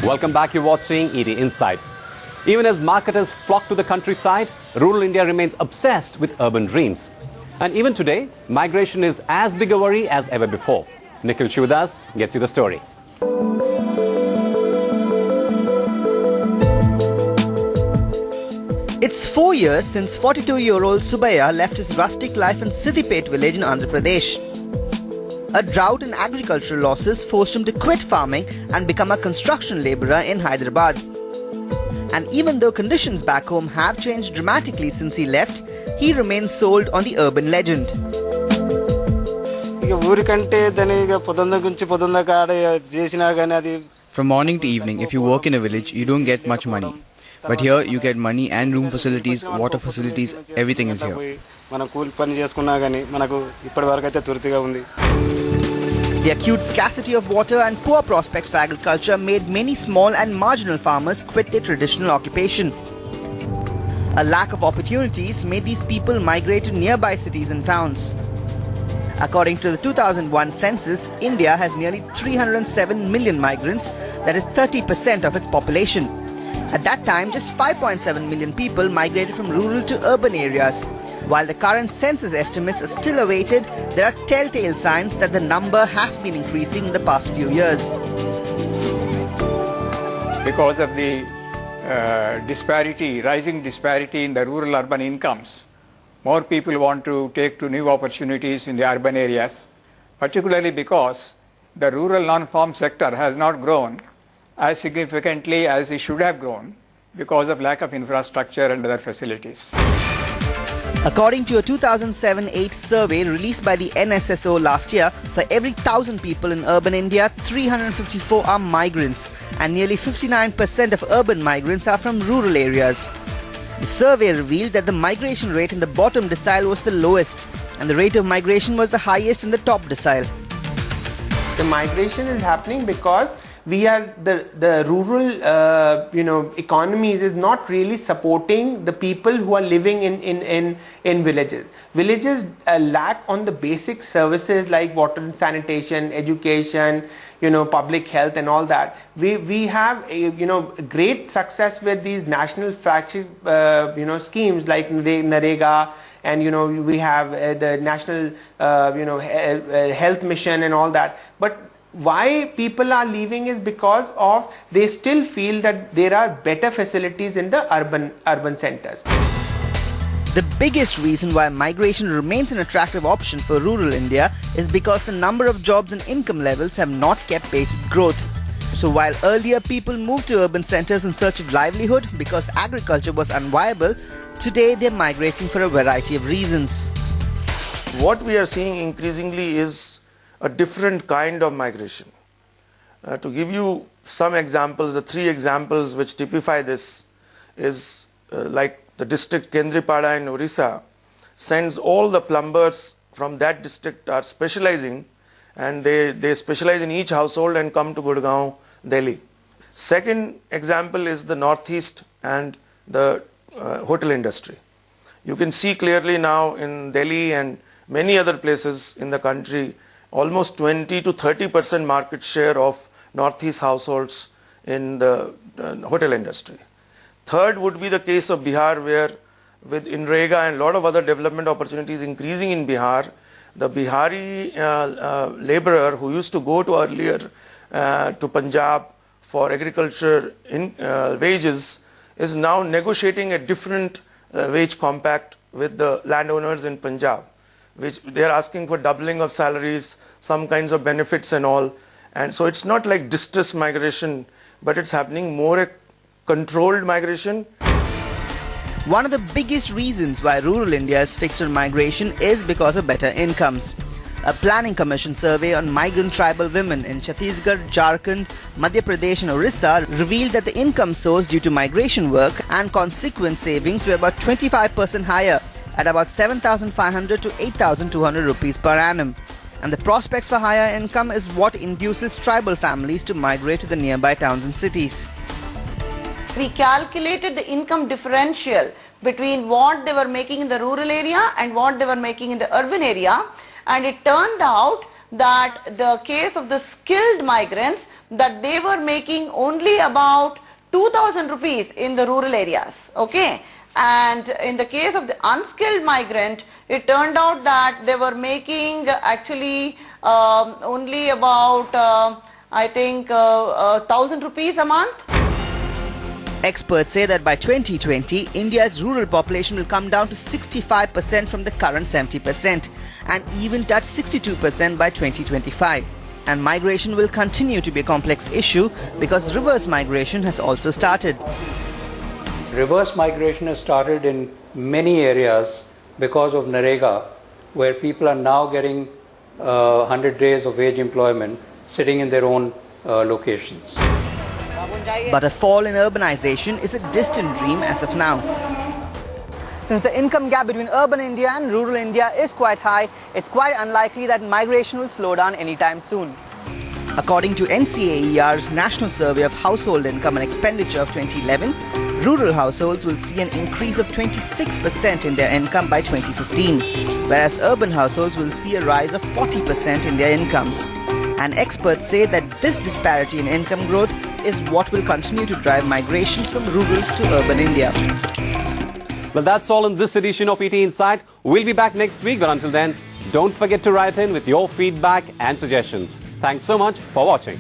Welcome back. You're watching ED Insight. Even as marketers flock to the countryside, rural India remains obsessed with urban dreams. And even today, migration is as big a worry as ever before. Nikhil Sivadas gets you the story. It's 4 years since 42-year-old Subaya left his rustic life in Siddipet village in Andhra Pradesh. A drought and agricultural losses forced him to quit farming and become a construction labourer in Hyderabad. And even though conditions back home have changed dramatically since he left, he remains sold on the urban legend. From morning to evening, if you work in a village, you don't get much money. But here, you get money and room facilities, water facilities, everything is here. The acute scarcity of water and poor prospects for agriculture made many small and marginal farmers quit their traditional occupation. A lack of opportunities made these people migrate to nearby cities and towns. According to the 2001 census, India has nearly 307 million migrants, that is 30% of its population. At that time, just 5.7 million people migrated from rural to urban areas. While the current census estimates are still awaited, there are telltale signs that the number has been increasing in the past few years. Because of the rising disparity in the rural-urban incomes, more people want to take to new opportunities in the urban areas, particularly because the rural non-farm sector has not grown as significantly as it should have grown because of lack of infrastructure and other facilities. According to a 2007-8 survey released by the NSSO last year, for every 1,000 people in urban India, 354 are migrants, and nearly 59% of urban migrants are from rural areas. The survey revealed that the migration rate in the bottom decile was the lowest, and the rate of migration was the highest in the top decile. The migration is happening because we are the rural economies is not really supporting the people who are living in villages. Villages lack on the basic services like water and sanitation, education, public health and all that. We have a great success with these national flagship schemes like Narega, and we have the national health mission and all that. But why people are leaving is because of they still feel that there are better facilities in the urban centers. The biggest reason why migration remains an attractive option for rural India is because the number of jobs and income levels have not kept pace with growth. So while earlier people moved to urban centers in search of livelihood because agriculture was unviable, today they are migrating for a variety of reasons. What we are seeing increasingly is a different kind of migration. To give you some examples, the 3 examples which typify this is like the district Kendripada in Orissa sends all the plumbers from that district are specializing, and they specialize in each household and come to Gurgaon, Delhi. Second example is the northeast and the hotel industry. You can see clearly now in Delhi and many other places in the country almost 20 to 30% market share of northeast households in the hotel industry. Third would be the case of Bihar, where with Inrega and a lot of other development opportunities increasing in Bihar, the Bihari laborer who used to go to earlier to Punjab for agriculture wages is now negotiating a different wage compact with the landowners in Punjab, which they are asking for doubling of salaries, some kinds of benefits and all. And so it's not like distress migration, but it's happening more a controlled migration. One of the biggest reasons why rural India is fixed on migration is because of better incomes. A planning commission survey on migrant tribal women in Chhattisgarh, Jharkhand, Madhya Pradesh and Orissa revealed that the income source due to migration work and consequent savings were about 25% higher, at about 7,500 to 8,200 rupees per annum. And the prospects for higher income is what induces tribal families to migrate to the nearby towns and cities. We calculated the income differential between what they were making in the rural area and what they were making in the urban area, and it turned out that the case of the skilled migrants, that they were making only about 2,000 rupees in the rural areas, okay? And in the case of the unskilled migrant, it turned out that they were making actually only about, I think, 1,000 rupees a month. Experts say that by 2020, India's rural population will come down to 65% from the current 70% and even touch 62% by 2025. And migration will continue to be a complex issue because reverse migration has also started. Reverse migration has started in many areas because of Narega, where people are now getting 100 days of wage employment sitting in their own locations. But a fall in urbanization is a distant dream as of now. Since the income gap between urban India and rural India is quite high, it's quite unlikely that migration will slow down anytime soon. According to NCAER's National Survey of Household Income and Expenditure of 2011, rural households will see an increase of 26% in their income by 2015, whereas urban households will see a rise of 40% in their incomes. And experts say that this disparity in income growth is what will continue to drive migration from rural to urban India. Well, that's all in this edition of ET Insight. We'll be back next week, but until then, don't forget to write in with your feedback and suggestions. Thanks so much for watching.